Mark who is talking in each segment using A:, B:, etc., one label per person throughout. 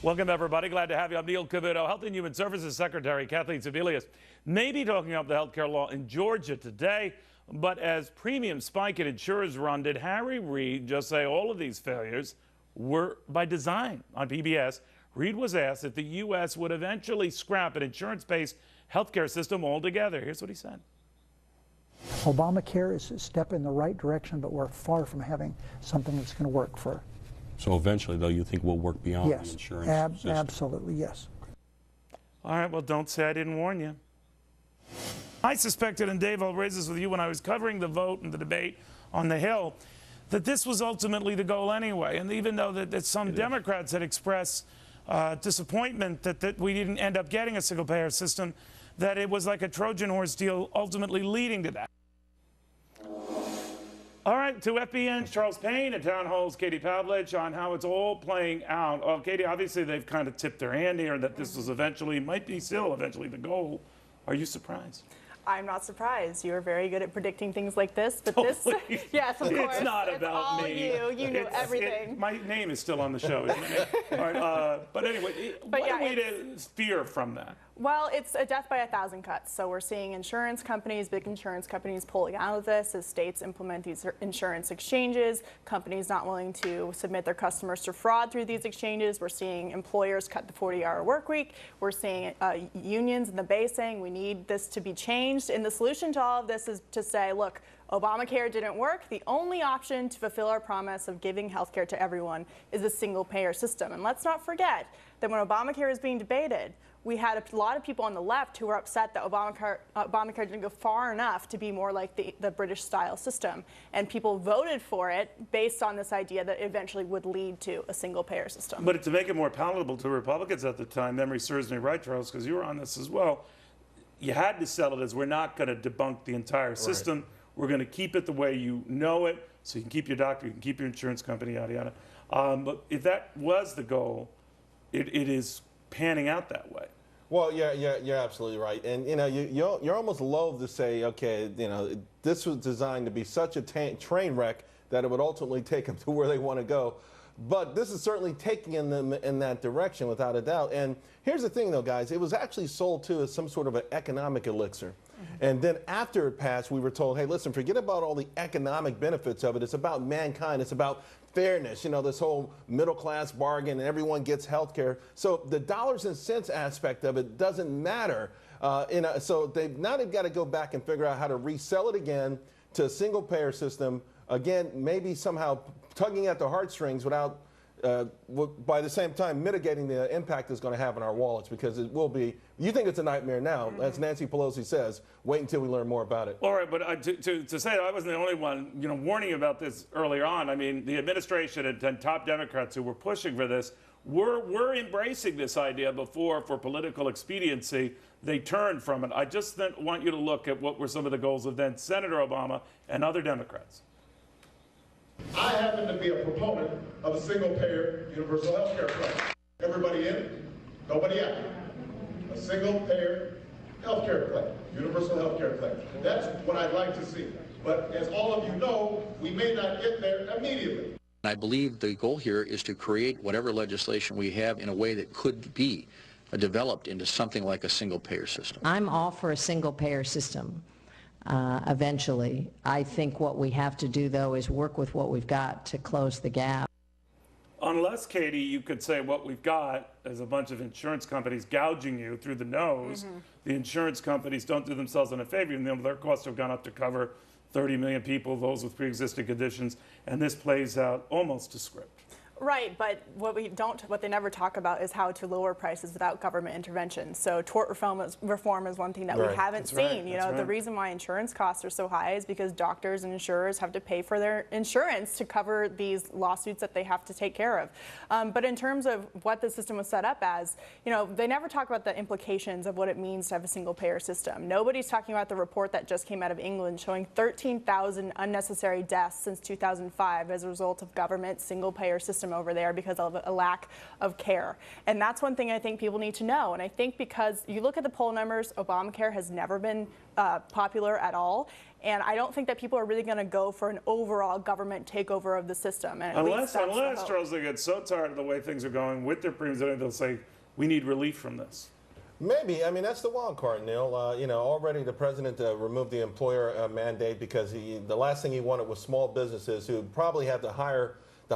A: Welcome, everybody. Glad to have you. I'm Neil Cavuto. Health and Human Services Secretary Kathleen Sebelius may be talking about the healthcare law in Georgia today, but as premiums spike and insurers run, did Harry Reid just say all of these failures were by design? On PBS, Reid was asked if the U.S. would eventually scrap an insurance-based healthcare system altogether. Here's what he said.
B: Obamacare is a step in the right direction, but we're far from having something that's going to work for.
C: So eventually, though, you think we'll work beyond the insurance system?
B: Absolutely, yes.
A: All right, well, don't say I didn't warn you. I suspected, and Dave, I'll raise this with you, when I was covering the vote and the debate on the Hill, that this was ultimately the goal anyway. And even though that some Democrats had expressed disappointment that we didn't end up getting a single-payer system, that it was like a Trojan horse deal ultimately leading to that. All right, to FBN's Charles Payne and Town Hall's Katie Pavlich on how it's all playing out. Well, Katie, obviously they've kind of tipped their hand here that this was eventually, might be still eventually the goal. Are you surprised?
D: I'm not surprised. You're very good at predicting things like this, but
A: Totally.
D: this, yes, of course.
A: It's not about
D: all
A: me.
D: You know everything.
A: My name is still on the show, isn't it? All right, but anyway, what are we to fear from that?
D: Well, it's a death by 1,000 cuts. So we're seeing insurance companies, big insurance companies pulling out of this as states implement these insurance exchanges, companies not willing to submit their customers to fraud through these exchanges. We're seeing employers cut the 40-hour work week. We're seeing unions in the Bay saying we need this to be changed. And the solution to all of this is to say, look, Obamacare didn't work. The only option to fulfill our promise of giving health care to everyone is a single-payer system. And let's not forget that when Obamacare is being debated, we had a lot of people on the left who were upset that Obamacare didn't go far enough to be more like the British-style system. And people voted for it based on this idea that it eventually would lead to a single-payer system.
A: But to make it more palatable to Republicans at the time, memory serves me right, Charles, because you were on this as well, you had to sell it as we're not going to debunk the entire system. Right. We're going to keep it the way you know it, so you can keep your doctor, you can keep your insurance company, yada, yada. But if that was the goal, it is panning out that way.
E: Well, you're absolutely right. And, you know, you're almost loath to say, okay, you know, this was designed to be such a train wreck that it would ultimately take them to where they want to go. But this is certainly taking them in that direction, without a doubt. And here's the thing, though, guys. It was actually sold, too, as some sort of an economic elixir. And then after it passed, we were told, hey, listen, forget about all the economic benefits of it. It's about mankind. It's about fairness, you know, this whole middle-class bargain, and everyone gets health care. So the dollars and cents aspect of it doesn't matter. So they've got to go back and figure out how to resell it again to a single-payer system. Again, maybe somehow tugging at the heartstrings without, by the same time, mitigating the impact it's going to have on our wallets, because it will be, you think it's a nightmare now, as Nancy Pelosi says, wait until we learn more about it.
A: All right, but to say that I wasn't the only one, you know, warning about this earlier on. I mean, the administration and top Democrats who were pushing for this were embracing this idea before for political expediency. They turned from it. I just want you to look at what were some of the goals of then Senator Obama and other Democrats.
F: I happen to be a proponent of a single-payer universal health care plan. Everybody in, nobody out. A single-payer health care plan, universal health care plan. That's what I'd like to see. But as all of you know, we may not get there immediately.
G: I believe the goal here is to create whatever legislation we have in a way that could be developed into something like a single-payer system.
H: I'm all for a single-payer system. Eventually. I think what we have to do, though, is work with what we've got to close the gap.
A: Unless, Katie, you could say what we've got is a bunch of insurance companies gouging you through the nose. The insurance companies don't do themselves any favor. You know, their costs have gone up to cover 30 million people, those with pre-existing conditions, and this plays out almost to script.
D: Right, but what they never talk about is how to lower prices without government intervention. So tort reform is one thing that we haven't seen. You know, the reason why insurance costs are so high is because doctors and insurers have to pay for their insurance to cover these lawsuits that they have to take care of. But in terms of what the system was set up as, you know, they never talk about the implications of what it means to have a single-payer system. Nobody's talking about the report that just came out of England showing 13,000 unnecessary deaths since 2005 as a result of government single-payer system system over there because of a lack of care. And that's one thing I think people need to know. And I think because you look at the poll numbers, Obamacare has never been popular at all. And I don't think that people are really going to go for an overall government takeover of the system. And
A: unless Charles, they get so tired of the way things are going with their premiums, they'll say, we need relief from this.
E: Maybe. I mean, that's the wild card, Neil. You know, already the president removed the employer mandate because the last thing he wanted was small businesses who probably have the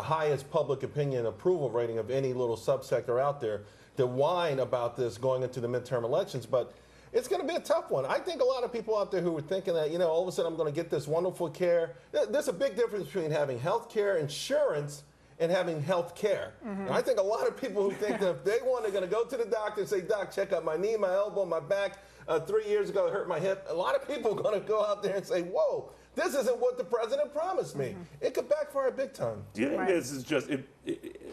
E: highest public opinion approval rating of any little subsector out there to whine about this going into the midterm elections. But it's going to be a tough one. I think a lot of people out there who were thinking that, you know, all of a sudden I'm going to get this wonderful care. There's a big difference between having health care insurance and having health care. And I think a lot of people who think that if they want, they're going to go to the doctor and say, Doc, check out my knee, my elbow, my back. 3 years ago, it hurt my hip. A lot of people are going to go out there and say, whoa, this isn't what the president promised me. It could backfire big time.
A: Do you think this is just,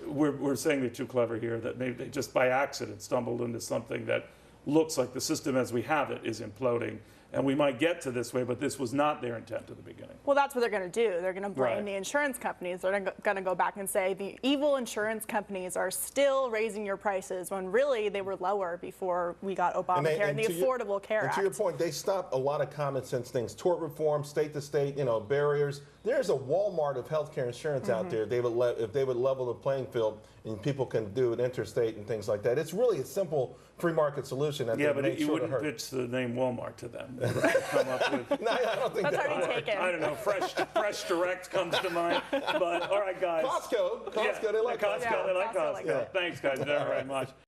A: we're saying they're too clever here, that maybe they just by accident stumbled into something that looks like the system as we have it is imploding, and we might get to this way, but this was not their intent at the beginning.
D: Well, that's what they're going to do. They're going to blame the insurance companies. They're going to go back and say the evil insurance companies are still raising your prices when really they were lower before we got Obamacare and the Affordable Care Act.
E: And to your point, they stopped a lot of common sense things. Tort reform, state to state, you know, barriers. There's a Walmart of healthcare insurance out there. If they would level the playing field and people can do it interstate and things like that. It's really a simple free market solution. That
A: but you wouldn't pitch the name Walmart to them. Come up with,
E: no, I don't think
D: that's already taken.
A: I don't know. Fresh Direct comes to mind. But all right, guys.
E: Costco. They like Costco.
A: They like Costco. Thanks, guys, very much.